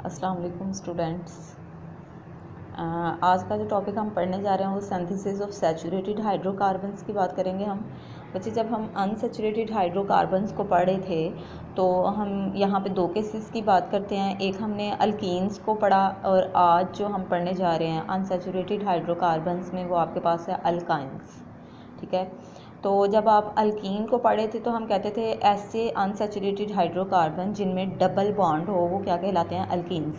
अस्सलाम वालेकुम स्टूडेंट्स। आज का जो टॉपिक हम पढ़ने जा रहे हैं वो सिंथेसिस ऑफ सैचुरेटेड हाइड्रोकार्बन्स की बात करेंगे हम। बच्चे, जब हम अनसैचुरेटेड हाइड्रोकार्बन्स को पढ़े थे तो हम यहाँ पे दो केसेस की बात करते हैं। एक हमने अल्कीन्स को पढ़ा और आज जो हम पढ़ने जा रहे हैं अनसैचुरेटेड हाइड्रोकार्बन्स में वो आपके पास है अल्काइंस। ठीक है, तो जब आप अल्कीन को पढ़े थे तो हम कहते थे ऐसे अनसैचुरेटेड हाइड्रोकार्बन जिनमें डबल बॉन्ड हो वो क्या कहलाते हैं, अल्कीन्स।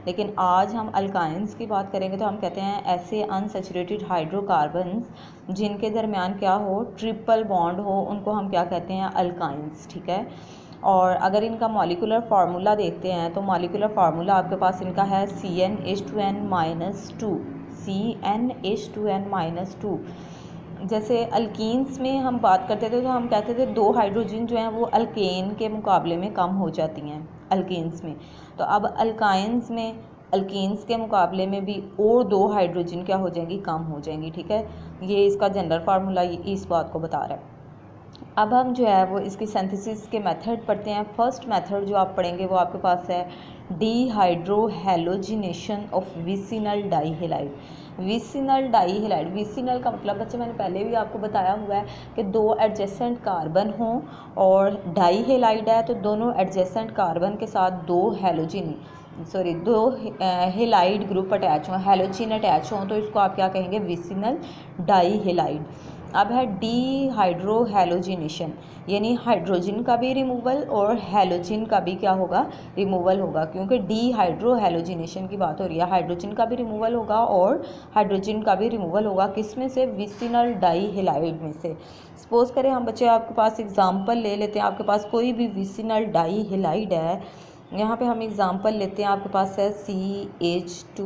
लेकिन आज हम अल्काइंस की बात करेंगे तो हम कहते हैं ऐसे अनसैचुरेटेड हाइड्रोकार्बन्स जिनके दरमियान क्या हो, ट्रिपल बॉन्ड हो, उनको हम क्या कहते हैं, अल्काइंस। ठीक है, और अगर इनका मॉलिक्यूलर फार्मूला देखते हैं तो मॉलिक्यूलर फार्मूला आपके पास इनका है CnH2n-2, CnH2n-2। जैसे अल्कीन्स में हम बात करते थे तो हम कहते थे दो हाइड्रोजन जो हैं वो अल्केन के मुकाबले में कम हो जाती हैं अल्कीन्स में। तो अब अल्काइंस में अल्कीन्स के मुकाबले में भी और दो हाइड्रोजन क्या हो जाएंगी, कम हो जाएंगी। ठीक है, ये इसका जनरल फार्मूला इस बात को बता रहा है। अब हम जो है वो इसकी सिंथेसिस के मेथड पढ़ते हैं। फर्स्ट मेथड जो आप पढ़ेंगे वो आपके पास है dehydrohalogenation of vicinal dihalide. Vicinal dihalide, vicinal का मतलब बच्चे मैंने पहले भी आपको बताया हुआ है कि दो एडजेसेंट कार्बन हों और डाईहेलाइड है तो दोनों एडजेसेंट कार्बन के साथ दो हेलाइड ग्रुप अटैच हों, हेलोजिन अटैच हों, तो इसको आप क्या कहेंगे, विसिनल डाईहेलाइड। अब है डीहाइड्रोहेलोजिनेशन, यानी हाइड्रोजन का भी रिमूवल और हेलोजिन का भी क्या होगा, रिमूवल होगा, क्योंकि डीहाइड्रोहेलोजिनेशन की बात हो रही है। हाइड्रोजन का भी रिमूवल होगा और हाइड्रोजन का भी रिमूवल होगा, किस में से, विसिनल डाईहेलाइड में से। सपोज करें हम बच्चे आपके पास एग्जांपल ले लेते हैं, आपके पास कोई भी विसिनल डाईहेलाइड है, यहाँ पे हम एग्जांपल लेते हैं, आपके पास है CH2,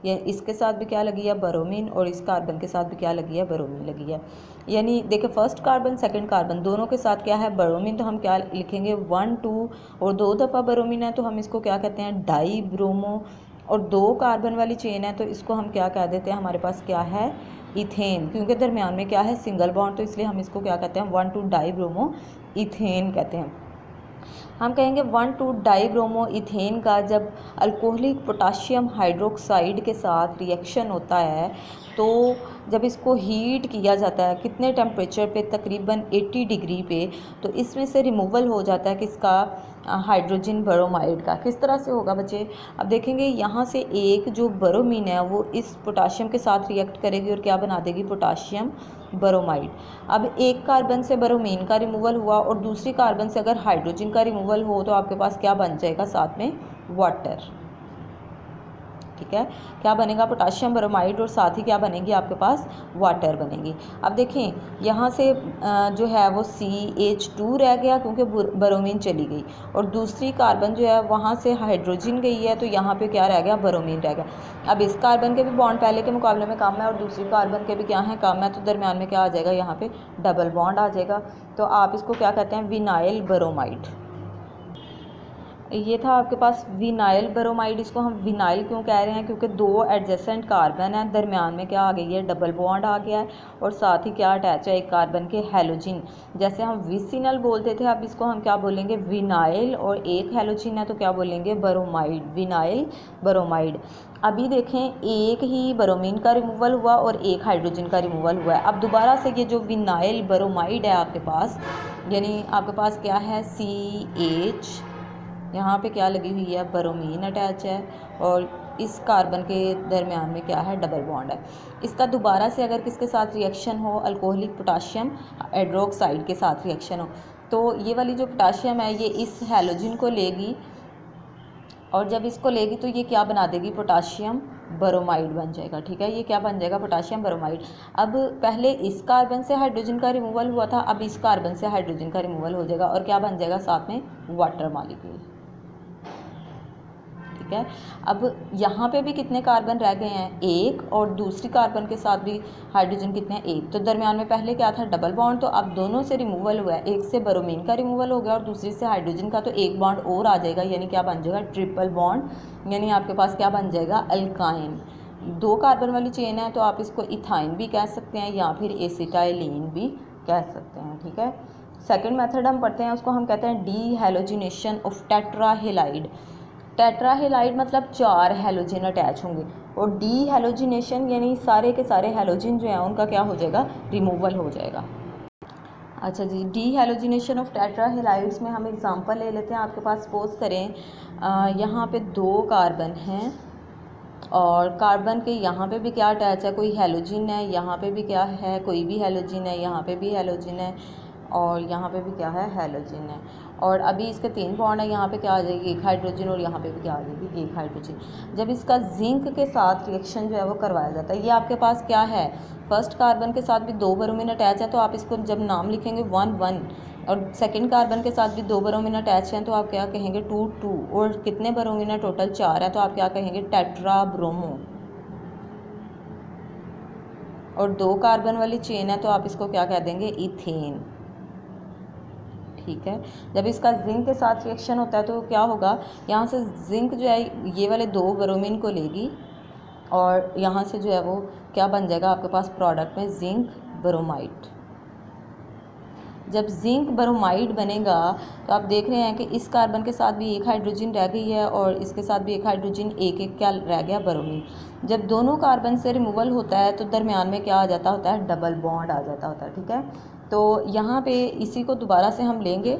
ये इसके साथ भी क्या लगी है, बरोमीन, और इस कार्बन के साथ भी क्या लगी है, बरोमीन लगी है। यानी देखिए फर्स्ट कार्बन सेकंड कार्बन दोनों के साथ क्या है, बरोमीन, तो हम क्या लिखेंगे 1 2, और दो दफ़ा बरोमीन है तो हम इसको क्या कहते हैं, डाई ब्रोमो। और दो कार्बन वाली चेन है तो इसको हम क्या कह देते हैं, हमारे पास क्या है, इथेन, क्योंकि दरमियान में क्या है, सिंगल बॉन्ड, तो इसलिए हम इसको क्या कहते हैं, 1 2 डाई ब्रोमो इथेन कहते हैं। हम कहेंगे 1 2 डाई ब्रोमो इथेन का जब अल्कोहलिक पोटाशियम हाइड्रोक्साइड के साथ रिएक्शन होता है तो जब इसको हीट किया जाता है, कितने टेम्परेचर पे, तकरीबन 80 डिग्री पे, तो इसमें से रिमूवल हो जाता है किसका, हाइड्रोजन बरोमाइड का। किस तरह से होगा बच्चे, अब देखेंगे यहाँ से एक जो बरोमीन है वो इस पोटाशियम के साथ रिएक्ट करेगी और क्या बना देगी, पोटाशियम बरोमाइड। अब एक कार्बन से बरोमीन का रिमूवल हुआ और दूसरी कार्बन से अगर हाइड्रोजन का रिमूवल हो तो आपके पास क्या बन जाएगा, साथ में वाटर। ठीक है, क्या बनेगा, पोटाशियम ब्रोमाइड, और साथ ही क्या बनेगी, आपके पास वाटर बनेगी। अब देखें यहाँ से जो है वो CH2 रह गया क्योंकि बरोमीन चली गई, और दूसरी कार्बन जो है वहाँ से हाइड्रोजन गई है तो यहाँ पे क्या रह गया, बरोमीन रह गया। अब इस कार्बन के भी बॉन्ड पहले के मुकाबले में कम है और दूसरी कार्बन के भी क्या है, कम है, तो दरमियान में क्या आ जाएगा, यहाँ पे डबल बॉन्ड आ जाएगा। तो आप इसको क्या कहते हैं, विनाइल बरोमाइड। ये था आपके पास विनाइल बरोमाइड। इसको हम विनाइल क्यों कह रहे हैं, क्योंकि दो एडजेसेंट कार्बन है, दरमियान में क्या आ गई है, डबल बॉन्ड आ गया है, और साथ ही क्या अटैच है, एक कार्बन के हेलोजिन। जैसे हम विसिनल बोलते थे, अब इसको हम क्या बोलेंगे, विनाइल, और एक हेलोजिन है तो क्या बोलेंगे, बरोमाइड, विनाइल बरोमाइड। अभी देखें एक ही बरोमीन का रिमूवल हुआ और एक हाइड्रोजन का रिमूवल हुआ है। अब दोबारा से ये जो विनाइल बरोमाइड है आपके पास, यानी आपके पास क्या है, CH, यहाँ पे क्या लगी हुई है, बरोमीन अटैच है, और इस कार्बन के दरमियान में क्या है, डबल बॉन्ड है। इसका दोबारा से अगर किसके साथ रिएक्शन हो, अल्कोहलिक पोटाशियम हाइड्रोक्साइड के साथ रिएक्शन हो, तो ये वाली जो पोटाशियम है ये इस हैलोजन को लेगी, और जब इसको लेगी तो ये क्या बना देगी, पोटाशियम बरोमाइड बन जाएगा। ठीक है, ये क्या बन जाएगा, पोटाशियम बरोमाइड। अब पहले इस कार्बन से हाइड्रोजन का रिमूवल हुआ था, अब इस कार्बन से हाइड्रोजन का रिमूवल हो जाएगा और क्या बन जाएगा, साथ में वाटर मॉलिक्यूल। ठीक है, अब यहाँ पे भी कितने कार्बन रह गए हैं, एक, और दूसरी कार्बन के साथ भी हाइड्रोजन कितने हैं, एक, तो दरमियान में पहले क्या था, डबल बॉन्ड, तो अब दोनों से रिमूवल हुआ है, एक से बरोमीन का रिमूवल हो गया और दूसरी से हाइड्रोजन का, तो एक बॉन्ड और आ जाएगा, यानी क्या बन जाएगा, ट्रिपल बॉन्ड, यानी आपके पास क्या बन जाएगा, अल्काइन। दो कार्बन वाली चेन है तो आप इसको इथाइन भी कह सकते हैं या फिर एसिटाइलिन भी कह सकते हैं। ठीक है, सेकंड मेथड हम पढ़ते हैं, उसको हम कहते हैं डी हेलोजिनेशन ऑफ टेट्राहेलाइड। टेट्राहेलाइड मतलब 4 हेलोजिन अटैच होंगे, और डी हेलोजिनेशन यानी सारे के सारे हेलोजिन जो हैं उनका क्या हो जाएगा, रिमूवल हो जाएगा। अच्छा जी, डी हेलोजिनेशन ऑफ टेट्राहेलाइड्स में हम एग्जांपल ले लेते हैं। आपके पास सपोज करें यहाँ पे 2 कार्बन हैं, और कार्बन के यहाँ पे भी क्या अटैच है, कोई हेलोजिन है, यहाँ पे भी क्या है, कोई भी हेलोजिन है, यहाँ पे भी हेलोजिन है, और यहाँ पे भी क्या है, हेलोजिन है। और अभी इसके 3 बॉन्ड है, यहाँ पे क्या आ जाएगी, 1 हाइड्रोजन, और यहाँ पे भी क्या आ जाएगी, 1 हाइड्रोजन। जब इसका जिंक के साथ रिएक्शन जो है वो करवाया जाता है, ये आपके पास क्या है, फर्स्ट कार्बन के साथ भी 2 ब्रोमीन अटैच है, तो आप इसको जब नाम लिखेंगे 1 1, और सेकंड कार्बन के साथ भी 2 ब्रोमीन अटैच हैं, तो आप क्या कहेंगे, 2 2, और कितने ब्रोमीन है, टोटल 4 है, तो आप क्या कहेंगे, टेट्रा ब्रोमो। और 2 कार्बन वाली चेन है, तो आप इसको क्या कह देंगे, इथेन। ठीक है, जब इसका जिंक के साथ रिएक्शन होता है तो क्या होगा, यहाँ से जिंक जो है ये वाले 2 ब्रोमीन को लेगी, और यहाँ से जो है वो क्या बन जाएगा आपके पास प्रोडक्ट में, जिंक ब्रोमाइड। जब जिंक ब्रोमाइड बनेगा तो आप देख रहे हैं कि इस कार्बन के साथ भी 1 हाइड्रोजन रह गई है, और इसके साथ भी 1 हाइड्रोजन, एक क्या रह गया, ब्रोमीन। जब दोनों कार्बन से रिमूवल होता है तो दरमियान में क्या आ जाता होता है, डबल बॉन्ड आ जाता होता है। ठीक है, तो यहाँ पे इसी को दोबारा से हम लेंगे,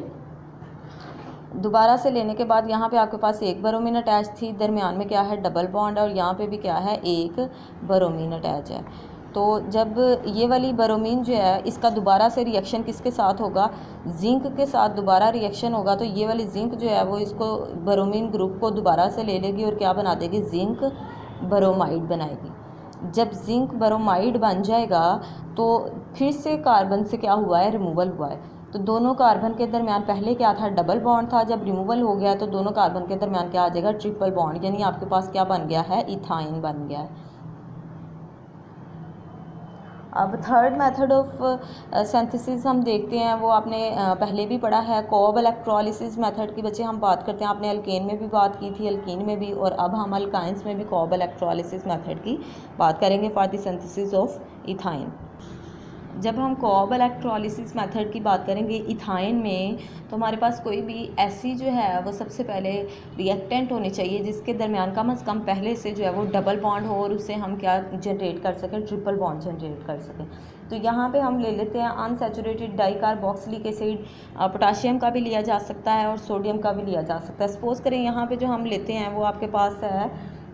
दोबारा से लेने के बाद यहाँ पे आपके पास 1 ब्रोमीन अटैच थी, दरमियान में क्या है, डबल बॉन्ड, और यहाँ पे भी क्या है, 1 ब्रोमीन अटैच है। तो जब ये वाली ब्रोमीन जो है इसका दोबारा से रिएक्शन किसके साथ होगा, जिंक के साथ दोबारा रिएक्शन होगा, तो ये वाली जिंक जो है वो इसको ब्रोमीन ग्रुप को दोबारा से ले लेगी और क्या बना देगी, जिंक ब्रोमाइड बनाएगी। जब जिंक ब्रोमाइड बन जाएगा तो फिर से कार्बन से क्या हुआ है, रिमूवल हुआ है। तो दोनों कार्बन के दरमियान पहले क्या था, डबल बॉन्ड था, जब रिमूवल हो गया तो दोनों कार्बन के दरमियान क्या आ जाएगा, ट्रिपल बॉन्ड, यानी आपके पास क्या बन गया है, इथाइन बन गया है। अब थर्ड मेथड ऑफ सिंथेसिस हम देखते हैं, वो आपने पहले भी पढ़ा है, कोब इलेक्ट्रोलिसिस मेथड की बच्चे हम बात करते हैं। आपने अल्केन में भी बात की थी, अल्कीन में भी, और अब हम अल्काइंस में भी कोब इलेक्ट्रोलिसिस मेथड की बात करेंगे for the synthesis of ethyne. जब हम कोब इलेक्ट्रोलिसिस मेथड की बात करेंगे इथाइन में, तो हमारे पास कोई भी ऐसी जो है वो सबसे पहले रिएक्टेंट होनी चाहिए जिसके दरमियान कम से कम पहले से जो है वो डबल बॉन्ड हो, और उससे हम क्या जनरेट कर सकें, ट्रिपल बॉन्ड जनरेट कर सकें। तो यहाँ पे हम ले लेते हैं अनसैचुरेटेड डाइकार्बोक्सिलिक एसिड, पोटाशियम का भी लिया जा सकता है और सोडियम का भी लिया जा सकता है। सपोज़ करें यहाँ पे जो हम लेते हैं वो आपके पास है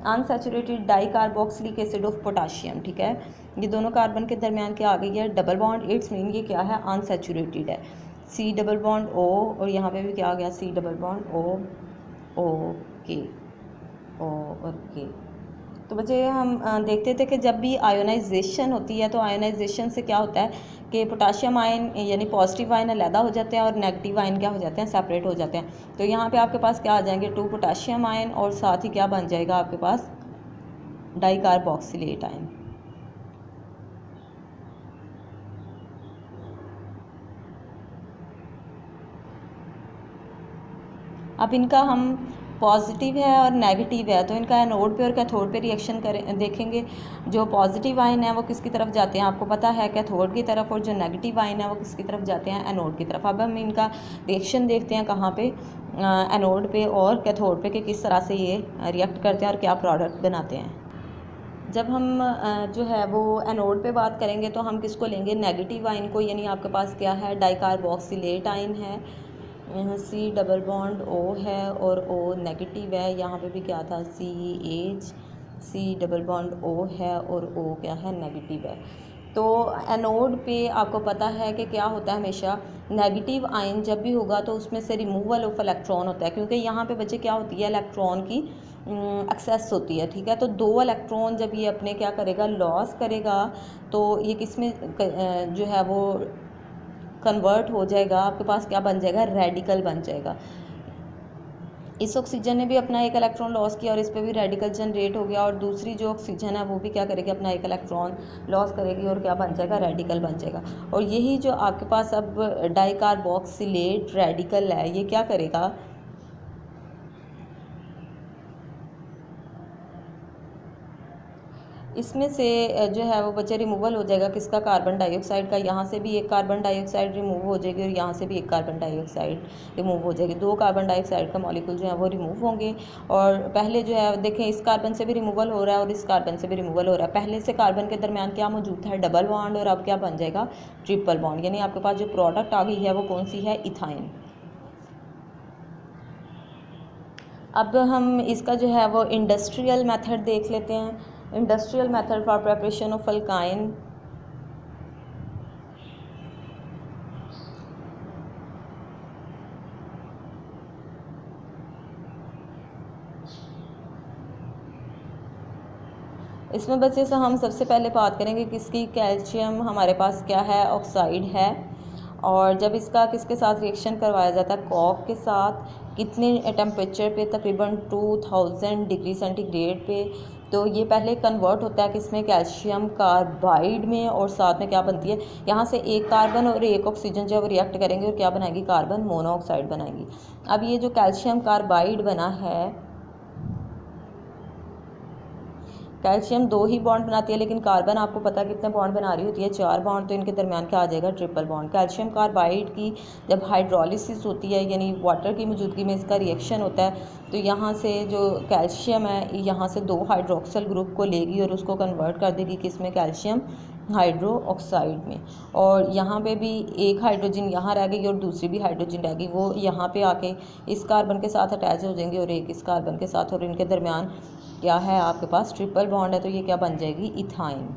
unsaturated dicarboxylic acid of potassium. ठीक है, ये दोनों कार्बन के दरमियान क्या आ गई है, डबल बॉन्ड, इट्स मीन ये क्या है, अनसैचुरेटेड है, सी डबल बॉन्ड ओ, और यहाँ पे भी क्या आ गया, सी डबल बॉन्ड ओ के, ओ और के। तो बच्चे हम देखते थे कि जब भी आयोनाइजेशन होती है तो आयोनाइजेशन से क्या होता है कि पोटाशियम आयन यानी पॉजिटिव आयन अलहदा हो जाते हैं और नेगेटिव आयन क्या हो जाते हैं, सेपरेट हो जाते हैं। तो यहाँ पे आपके पास क्या आ जाएंगे, 2 पोटाशियम आयन, और साथ ही क्या बन जाएगा आपके पास, डाइकार्बोक्सिलेट आयन। अब इनका हम पॉजिटिव है और नेगेटिव है, तो इनका एनोड पे और कैथोड पे रिएक्शन करें देखेंगे। जो पॉजिटिव आयन है वो किसकी तरफ जाते हैं, आपको पता है, कैथोड की तरफ, और जो नेगेटिव आयन है वो किसकी तरफ जाते हैं, एनोड की तरफ। अब हम इनका रिएक्शन देखते हैं कहाँ पे, एनोड पे और कैथोड पे, कि किस तरह से ये रिएक्ट करते हैं और क्या प्रोडक्ट बनाते हैं। जब हम जो है वो एनोड पे बात करेंगे तो हम किसको लेंगे, नेगेटिव आयन को, यानी आपके पास क्या है, डाइकार्बोक्सिलेट आयन है, सी डबल बॉन्ड ओ है और ओ नेगेटिव है, यहाँ पे भी क्या था, सी डबल बॉन्ड ओ है और ओ क्या है, नेगेटिव है। तो एनोड पे आपको पता है कि क्या होता है, हमेशा नेगेटिव आयन जब भी होगा तो उसमें से रिमूवल ऑफ इलेक्ट्रॉन होता है, क्योंकि यहाँ पे बच्चे क्या होती है, इलेक्ट्रॉन की एक्सेस होती है। ठीक है, तो 2 इलेक्ट्रॉन जब ये अपने क्या करेगा, लॉस करेगा, तो ये किस में जो है वो कन्वर्ट हो जाएगा, आपके पास क्या बन जाएगा, रेडिकल बन जाएगा। इस ऑक्सीजन ने भी अपना 1 इलेक्ट्रॉन लॉस किया और इस पर भी रेडिकल जनरेट हो गया, और दूसरी जो ऑक्सीजन है वो भी क्या करेगी, अपना 1 इलेक्ट्रॉन लॉस करेगी और क्या बन जाएगा, रेडिकल बन जाएगा। और यही जो आपके पास अब डाइकार्बोक्सिलेट रेडिकल है, ये क्या करेगा, इसमें से जो है वो बच्चे रिमूवल हो जाएगा किसका, कार्बन डाइऑक्साइड का। यहाँ से भी एक कार्बन डाइऑक्साइड रिमूव हो जाएगी और यहाँ से भी एक कार्बन डाइऑक्साइड रिमूव हो जाएगी। 2 कार्बन डाइऑक्साइड का मॉलिक्यूल जो है वो रिमूव होंगे। और पहले जो है देखें इस कार्बन से भी रिमूवल हो रहा है और इस कार्बन से भी रिमूवल हो रहा है। पहले से कार्बन के दरमियान क्या मौजूद था, डबल बॉन्ड, और अब क्या बन जाएगा, ट्रिपल बॉन्ड। यानी आपके पास जो प्रोडक्ट आ गई है वो कौन सी है, इथाइन। अब हम इसका जो है वो इंडस्ट्रियल मेथड देख लेते हैं। Industrial method for preparation of alkyne. इसमें बच्चे से हम सबसे पहले बात करेंगे किसकी, कैल्शियम हमारे पास क्या है, ऑक्साइड है। और जब इसका किसके साथ रिएक्शन करवाया जाता है, कॉक के साथ। कितने टेम्परेचर पे, तकरीबन 2000 डिग्री सेंटीग्रेड पे। तो ये पहले कन्वर्ट होता है किसमें, कैल्शियम कार्बाइड में, और साथ में क्या बनती है, यहाँ से एक कार्बन और एक ऑक्सीजन जब रिएक्ट करेंगे और क्या बनाएगी, कार्बन मोनोऑक्साइड बनाएगी। अब ये जो कैल्शियम कार्बाइड बना है, कैल्शियम 2 ही बॉन्ड बनाती है, लेकिन कार्बन आपको पता है कितने बॉन्ड बना रही होती है, 4 बॉन्ड। तो इनके दरमियान क्या आ जाएगा, ट्रिपल बॉन्ड। कैल्शियम कार्बाइड की जब हाइड्रोलिसिस होती है, यानी वाटर की मौजूदगी में इसका रिएक्शन होता है, तो यहाँ से जो कैल्शियम है यहाँ से 2 हाइड्रोक्सल ग्रुप को लेगी और उसको कन्वर्ट कर देगी किसमें, कैल्शियम हाइड्रो ऑक्साइड में। और यहाँ पे भी एक हाइड्रोजन यहाँ रह गई और दूसरी भी हाइड्रोजन रह गई, वो यहाँ पे आके इस कार्बन के साथ अटैच हो जाएंगे और एक इस कार्बन के साथ, और इनके दरमियान क्या है आपके पास, ट्रिपल बॉन्ड है। तो ये क्या बन जाएगी, इथाइन।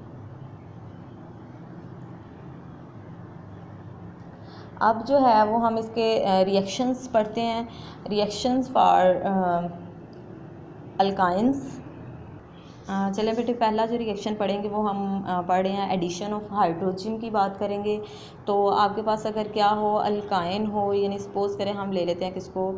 अब जो है वो हम इसके रिएक्शंस पढ़ते हैं। Reactions for alkynes. चलें बेटे, पहला जो रिएक्शन पढ़ेंगे वो हम पढ़ रहे हैं एडिशन ऑफ हाइड्रोजन की बात करेंगे। तो आपके पास अगर क्या हो, अल्काइन हो, यानी सपोज करें हम ले लेते हैं किसको,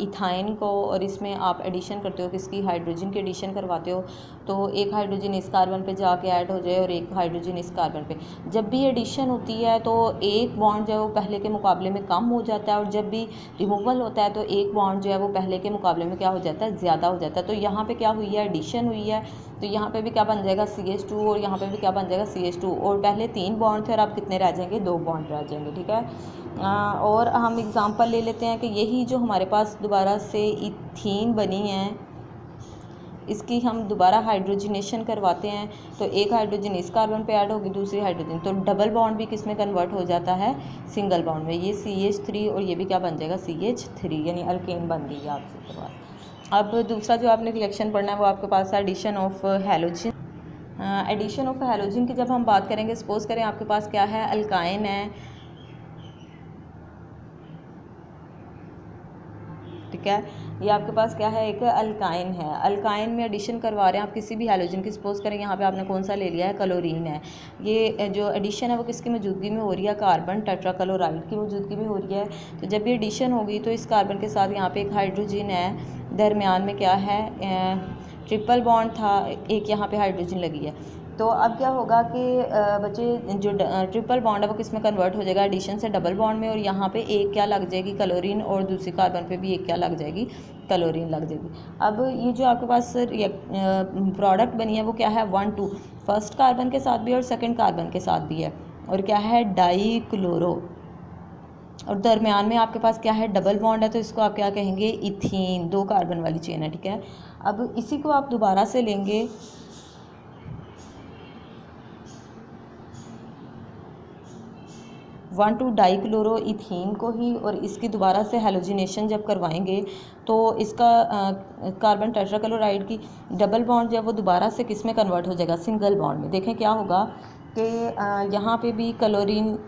इथाइन को, और इसमें आप एडिशन करते हो किसकी, हाइड्रोजन की एडिशन करवाते हो। तो एक हाइड्रोजन इस कार्बन पे जाके ऐड हो जाए और एक हाइड्रोजन इस कार्बन पे। जब भी एडिशन होती है तो एक बॉन्ड जो है वो पहले के मुकाबले में कम हो जाता है, और जब भी रिमूवल होता है तो एक बॉन्ड जो है वो पहले के मुकाबले में क्या हो जाता है, ज़्यादा हो जाता है। तो यहाँ पे क्या हुई है, एडिशन हुई है, तो यहाँ पे भी क्या बन जाएगा, CH2, और यहाँ पे भी क्या बन जाएगा, CH2। और पहले 3 बॉन्ड थे और अब कितने रह जाएंगे, 2 बॉन्ड रह जाएंगे, ठीक है। और हम एग्जांपल ले लेते हैं कि यही जो हमारे पास दोबारा से इथीन बनी है, इसकी हम दोबारा हाइड्रोजनेशन करवाते हैं। तो एक हाइड्रोजन इस कार्बन पे ऐड होगी, दूसरी हाइड्रोजन, तो डबल बॉन्ड भी किस में कन्वर्ट हो जाता है, सिंगल बॉन्ड में। ये CH3 और ये भी क्या बन जाएगा, CH3, यानी अल्केन बन गई आपके पास। अब दूसरा जो आपने रिएक्शन पढ़ना है वो आपके पास है addition of halogen. Addition of halogen की जब हम बात करेंगे, सपोज करें आपके पास क्या है, अल्काइन है, ठीक है। ये आपके पास क्या है, एक अल्काइन है। अल्काइन में एडिशन करवा रहे हैं आप किसी भी हैलोजन की, सपोज करें यहाँ पे आपने कौन सा ले लिया है, क्लोरीन है। ये जो एडिशन है वो किसकी मौजूदगी में हो रही है, कार्बन टेट्राक्लोराइड की मौजूदगी में हो रही है। तो जब ये एडिशन होगी तो इस कार्बन के साथ यहाँ पे एक हाइड्रोजन है, दरमियान में क्या है, ट्रिपल बॉन्ड था, एक यहाँ पे हाइड्रोजन लगी है। तो अब क्या होगा कि बच्चे जो ट्रिपल बॉन्ड है वो किस में कन्वर्ट हो जाएगा, एडिशन से डबल बॉन्ड में, और यहाँ पे एक क्या लग जाएगी, क्लोरीन, और दूसरी कार्बन पे भी एक क्या लग जाएगी, क्लोरीन लग जाएगी। अब ये जो आपके पास प्रोडक्ट बनी है वो क्या है, 1,2, फर्स्ट कार्बन के साथ भी और सेकेंड कार्बन के साथ भी है, और क्या है, डाई क्लोरो, और दरमियान में आपके पास क्या है, डबल बॉन्ड है, तो इसको आप क्या कहेंगे, इथीन। 2 कार्बन वाली चेन है, ठीक है। अब इसी को आप दोबारा से लेंगे, 1,2 डाईक्लोरो इथीन को ही, और इसकी दोबारा से हेलोजिनेशन जब करवाएंगे तो इसका कार्बन टेट्राक्लोराइड की डबल बॉन्ड जो है वो दोबारा से किस में कन्वर्ट हो जाएगा, सिंगल बॉन्ड में। देखें क्या होगा कि यहाँ पे भी क्लोरीन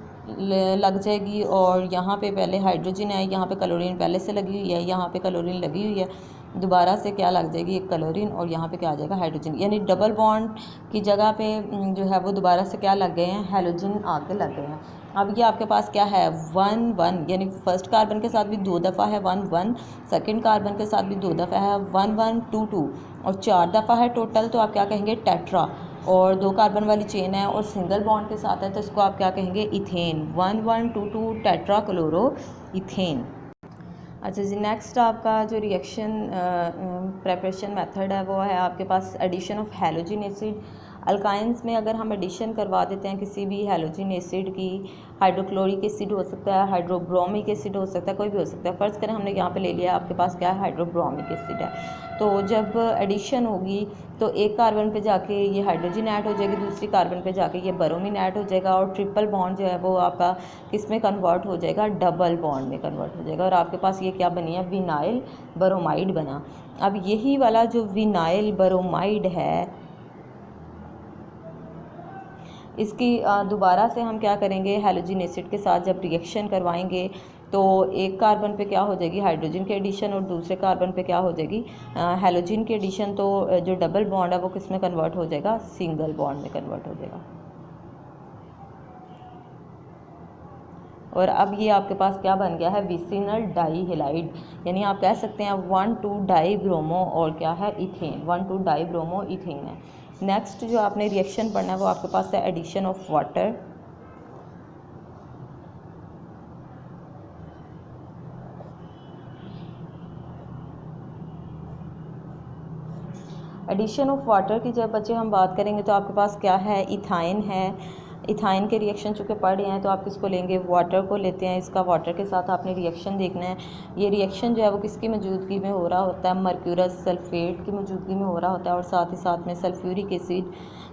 लग जाएगी, और यहाँ पे पहले हाइड्रोजन है, यहाँ पे क्लोरीन पहले से लगी हुई है, यहाँ पे क्लोरीन लगी हुई है, दोबारा से क्या लग जाएगी, एक क्लोरीन, और यहाँ पे क्या आ जाएगा, हाइड्रोजन। यानी डबल बॉन्ड की जगह पे जो है वो दोबारा से क्या लग गए हैं, हेलोजन आके लग गए हैं। अब ये आपके पास क्या है, 1,1, यानी फर्स्ट कार्बन के साथ भी 2 दफ़ा है 1,1, सेकंड कार्बन के साथ भी 2 दफ़ा है 1,1,2,2, और 4 दफ़ा है टोटल। तो आप क्या कहेंगे, टेट्रा, और 2 कार्बन वाली चेन है और सिंगल बॉन्ड के साथ है, तो इसको आप क्या कहेंगे, इथेन। 1,1,2,2 tetra chloro ethane. अच्छा जी, नेक्स्ट आपका जो रिएक्शन प्रेपरेशन मेथड है वो है आपके पास addition of halogen acid. Alkynes में अगर हम एडिशन करवा देते हैं किसी भी हैलोजन एसिड की, हाइड्रोक्लोरिक एसिड हो सकता है, हाइड्रोब्रोमिक एसिड हो सकता है, कोई भी हो सकता है। फ़र्ज़ करें हमने यहाँ पे ले लिया आपके पास क्या है, हाइड्रोब्रोमिक एसिड है। तो जब एडिशन होगी तो एक कार्बन पे जाके ये हाइड्रोजन ऐड हो जाएगी, दूसरी कार्बन पे जाके ये बरोमीन ऐड हो जाएगा, और ट्रिपल बॉन्ड जो है वो आपका किस में कन्वर्ट हो जाएगा, डबल बॉन्ड में कन्वर्ट हो जाएगा, और आपके पास ये क्या बनी है, विनाइल बरोमाइड बना। अब यही वाला जो विनाइल बरोमाइड है इसकी दोबारा से हम क्या करेंगे, हैलोजन एसिड के साथ जब रिएक्शन करवाएंगे तो एक कार्बन पे क्या हो जाएगी, हाइड्रोजन की एडिशन, और दूसरे कार्बन पे क्या हो जाएगी, हैलोजन की एडिशन। तो जो डबल बॉन्ड है वो किस में कन्वर्ट हो जाएगा, सिंगल बॉन्ड में कन्वर्ट हो जाएगा। और अब ये आपके पास क्या बन गया है, विसिनल डाई हेलाइड, यानी आप कह सकते हैं 1,2 डाई ब्रोमो और क्या है, इथेन, 1,2 डाई ब्रोमो इथेन है। नेक्स्ट जो आपने रिएक्शन पढ़ना है वो आपके पास है addition of water. Addition of water की जब बच्चे हम बात करेंगे तो आपके पास क्या है, इथाइन है। इथाइन के रिएक्शन चूँकि पढ़ रहे हैं तो आप किसको लेंगे, वाटर को लेते हैं। इसका वाटर के साथ आपने रिएक्शन देखना है। ये रिएक्शन जो है वो किसकी मौजूदगी में हो रहा होता है, मर्क्यूरस सल्फेट की मौजूदगी में हो रहा होता है, और साथ ही साथ में सल्फ्यूरिक एसिड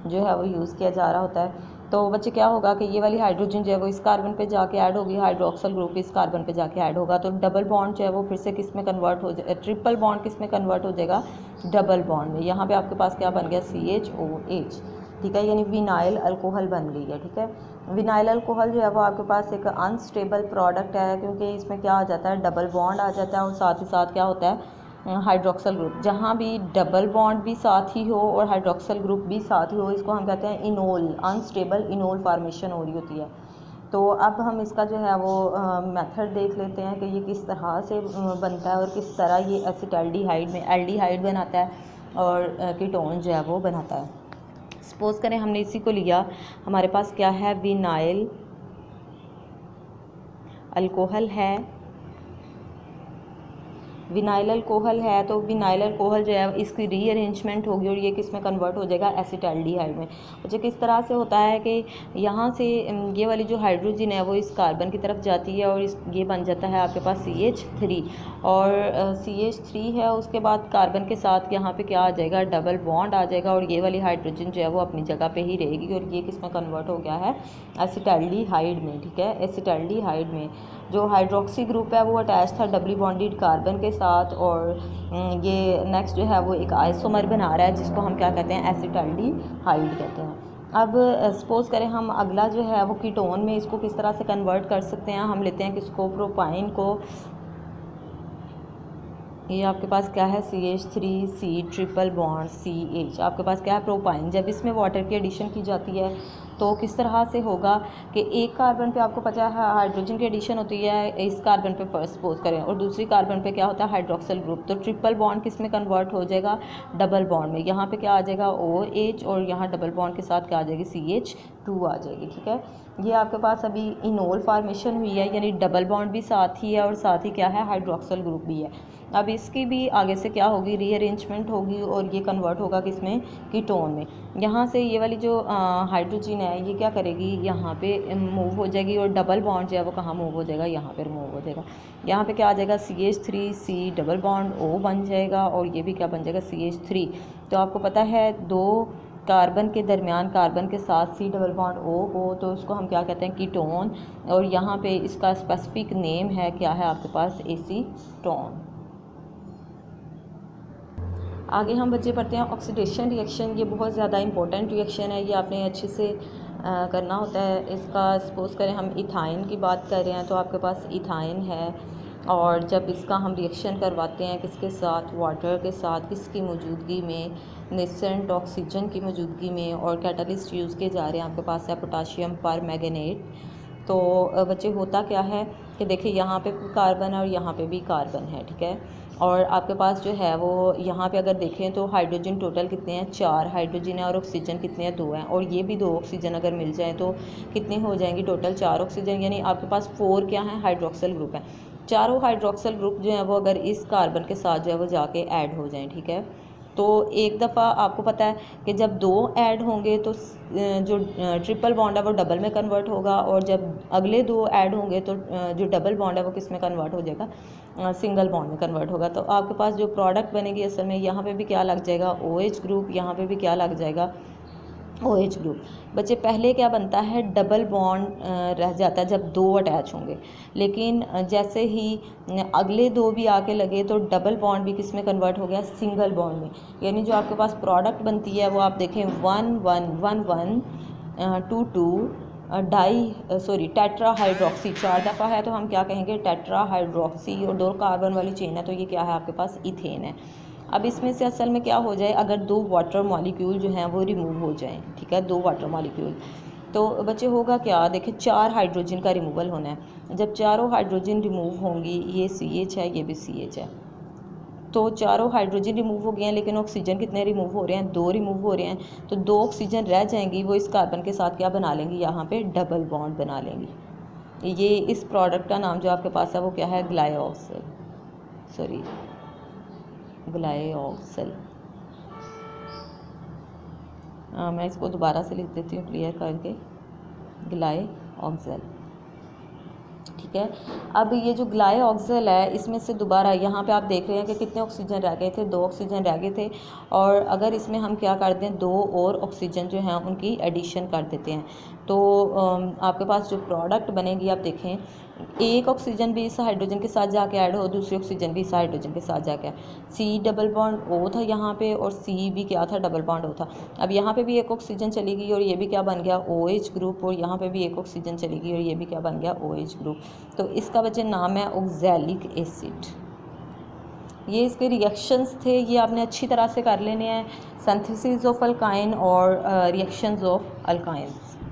जो है वो यूज़ किया जा रहा होता है। तो बच्चे क्या होगा कि ये वाली हाइड्रोजन जो है वो इस कार्बन पे जाके ऐड होगी, हाइड्रोक्सल ग्रुप इस कार्बन पे जाके ऐड होगा, तो डबल बॉन्ड जो है वो फिर से किस में कन्वर्ट हो जाए, ट्रिपल बॉन्ड किस में कन्वर्ट हो जाएगा, डबल बॉन्ड में। यहाँ पे आपके पास क्या बन गया, CHOH, ठीक है, यानी विनाइल अल्कोहल बन गई है। ठीक है, विनाइल अल्कोहल जो है वो आपके पास एक अनस्टेबल प्रोडक्ट है, क्योंकि इसमें क्या आ जाता है, डबल बॉन्ड आ जाता है, और साथ ही साथ क्या होता है, हाइड्रोक्सल ग्रुप। जहाँ भी डबल बॉन्ड भी साथ ही हो और हाइड्रोक्सल ग्रुप भी साथ ही हो, इसको हम कहते हैं इनोल, अनस्टेबल इनोल फार्मेशन हो रही होती है। तो अब हम इसका जो है वो मेथड देख लेते हैं कि ये किस तरह से बनता है और किस तरह ये एसिटाल्डिहाइड में एल्डिहाइड बनाता है और कीटोन जो है वो बनाता है। सपोज़ करें हमने इसी को लिया, हमारे पास क्या है, विनाइल अल्कोहल है, विनाइल अल्कोहल है। तो विनाइल अल्कोहल जो है इसकी रीअरेंजमेंट होगी और ये किस में कन्वर्ट हो जाएगा, एसिटाल्डिहाइड में। अच्छा, किस तरह से होता है कि यहाँ से ये वाली जो हाइड्रोजन है वो इस कार्बन की तरफ जाती है और ये बन जाता है आपके पास CH3, और CH3 है, उसके बाद कार्बन के साथ यहाँ पे क्या आ जाएगा, डबल बॉन्ड आ जाएगा, और ये वाली हाइड्रोजन जो है वो अपनी जगह पे ही रहेगी, और ये किस में कन्वर्ट हो गया है, एसिटाल्डिहाइड में। ठीक है, एसिटाल्डिहाइड में जो हाइड्रोक्सी ग्रुप है वो अटैच था डबली बॉन्डेड कार्बन के साथ, और ये नेक्स्ट जो है वो एक आइसोमर बना रहा है जिसको हम क्या कहते हैं, एसिटाल्डिहाइड कहते हैं। अब सपोज़ करें हम अगला जो है वो कीटोन में इसको किस तरह से कन्वर्ट कर सकते हैं, हम लेते हैं किसको, प्रोपाइन को। ये आपके पास क्या है, CH3C ट्रिपल बॉन्ड CH, आपके पास क्या है, प्रोपाइन। जब इसमें वाटर की एडिशन की जाती है तो किस तरह से होगा कि एक कार्बन पे आपको पता है हाइड्रोजन की एडिशन होती है इस कार्बन पे फर्स्ट सपोज करें, और दूसरी कार्बन पे क्या होता है, हाइड्रोक्सल ग्रुप। तो ट्रिपल बॉन्ड किस में कन्वर्ट हो जाएगा, डबल बॉन्ड में। यहाँ पे क्या आ जाएगा, OH, और यहाँ डबल बॉन्ड के साथ क्या आ जाएगी, CH2 आ जाएगी। ठीक है, ये आपके पास अभी इनोल फार्मेशन हुई है, यानी डबल बॉन्ड भी साथ ही है और साथ ही क्या है, हाइड्रोक्सल ग्रुप भी है। अब इसकी भी आगे से क्या होगी, रीअरेंजमेंट होगी और ये कन्वर्ट होगा किसमें, कीटोन में। यहाँ से ये वाली जो हाइड्रोजन है ये क्या करेगी, यहाँ पे मूव हो जाएगी, और डबल बॉन्ड जो है वो कहाँ मूव हो जाएगा, यहाँ पर मूव हो जाएगा। यहाँ पे क्या आ जाएगा, CH3C डबल बॉन्ड O बन जाएगा, और ये भी क्या बन जाएगा, CH3। तो आपको पता है दो कार्बन के दरमियान कार्बन के साथ C डबल बॉन्ड O हो तो उसको हम क्या कहते हैं, कीटोन, और यहाँ पे इसका स्पेसिफिक नेम है क्या है आपके पास, एसीटोन। आगे हम बच्चे पढ़ते हैं ऑक्सीडेशन रिएक्शन। ये बहुत ज़्यादा इंपॉर्टेंट रिएक्शन है, ये आपने अच्छे से करना होता है। इसका सपोज़ करें हम इथाइन की बात कर रहे हैं तो आपके पास इथाइन है, और जब इसका हम रिएक्शन करवाते हैं किसके साथ, वाटर के साथ, किसकी मौजूदगी में, नेसेंट ऑक्सीजन की मौजूदगी में, और कैटलिस्ट यूज़ किए जा रहे हैं, आपके पास है पोटाशियम परमैंगनेट। तो बच्चे होता क्या है कि देखिए यहाँ पे भी कार्बन है और यहाँ पे भी कार्बन है। ठीक है, और आपके पास जो है वो यहाँ पे अगर देखें तो हाइड्रोजन टोटल कितने हैं, 4 हाइड्रोजन है, और ऑक्सीजन कितने हैं, 2 हैं, और ये भी 2 ऑक्सीजन अगर मिल जाए तो कितने हो जाएंगी, टोटल 4 ऑक्सीजन, यानी आपके पास 4 क्या हैं, हाइड्रोक्सल ग्रुप हैं। चारों हाइड्रोक्सिल ग्रुप जो हैं वो अगर इस कार्बन के साथ जो है वो जाके ऐड हो जाएं, ठीक है। तो एक दफ़ा आपको पता है कि जब 2 ऐड होंगे तो जो ट्रिपल बॉन्ड है वो डबल में कन्वर्ट होगा, और जब अगले 2 ऐड होंगे तो जो डबल बॉन्ड है वो किस में कन्वर्ट हो जाएगा, सिंगल बॉन्ड में कन्वर्ट होगा। तो आपके पास जो प्रोडक्ट बनेगी असल में यहाँ पे भी क्या लग जाएगा, OH ग्रुप, यहाँ पे भी क्या लग जाएगा, OH ग्रुप। बच्चे पहले क्या बनता है, डबल बॉन्ड रह जाता है जब 2 अटैच होंगे, लेकिन जैसे ही अगले 2 भी आके लगे तो डबल बॉन्ड भी किस में कन्वर्ट हो गया, सिंगल बॉन्ड में। यानी जो आपके पास प्रोडक्ट बनती है वो आप देखें 1 1 1 1 2 2 टेट्रा हाइड्रोक्सी, 4 दफ़ा है तो हम क्या कहेंगे, टेट्रा हाइड्रोक्सी, और 2 कार्बन वाली चेन है तो ये क्या है आपके पास, इथेन है। अब इसमें से असल में क्या हो जाए, अगर 2 वाटर मॉलिक्यूल जो हैं वो रिमूव हो जाएं, ठीक है, 2 वाटर मॉलिक्यूल, तो बच्चे होगा क्या, देखिए 4 हाइड्रोजन का रिमूवल होना है। जब चारों हाइड्रोजन रिमूव होंगी, ये CH है, ये भी CH है, तो चारों हाइड्रोजन रिमूव हो गए हैं, लेकिन ऑक्सीजन कितने रिमूव हो रहे हैं, 2 रिमूव हो रहे हैं। तो 2 ऑक्सीजन रह जाएंगी, वो इस कार्बन के साथ क्या बना लेंगी, यहाँ पे डबल बॉन्ड बना लेंगी। ये इस प्रोडक्ट का नाम जो आपके पास है वो क्या है, ग्लाइऑक्सल। मैं इसको दोबारा से लिख देती हूँ क्लियर करके, ग्लाइऑक्सल, ठीक है। अब ये जो ग्लाइऑक्सल है इसमें से दोबारा यहाँ पे आप देख रहे हैं कि कितने ऑक्सीजन रह गए थे, 2 ऑक्सीजन रह गए थे, और अगर इसमें हम क्या कर दें, 2 और ऑक्सीजन जो हैं उनकी एडिशन कर देते हैं, तो आपके पास जो प्रोडक्ट बनेगी, आप देखें एक ऑक्सीजन भी इस हाइड्रोजन के साथ जाके ऐड हो, दूसरी ऑक्सीजन भी इस हाइड्रोजन के साथ जाके, C डबल बॉन्ड O था यहाँ पे, और C भी क्या था, डबल बॉन्ड O था। अब यहाँ पे भी एक ऑक्सीजन चली गई और ये भी क्या बन गया, OH ग्रुप, और यहाँ पे भी एक ऑक्सीजन चली गई और ये भी क्या बन गया, OH ग्रुप। तो इसका बच्चे नाम है ऑक्सैलिक एसिड। ये इसके रिएक्शंस थे, ये आपने अच्छी तरह से कर लेने हैं, सिंथेसिस ऑफ अल्काइन और रिएक्शंस ऑफ अल्काइंस।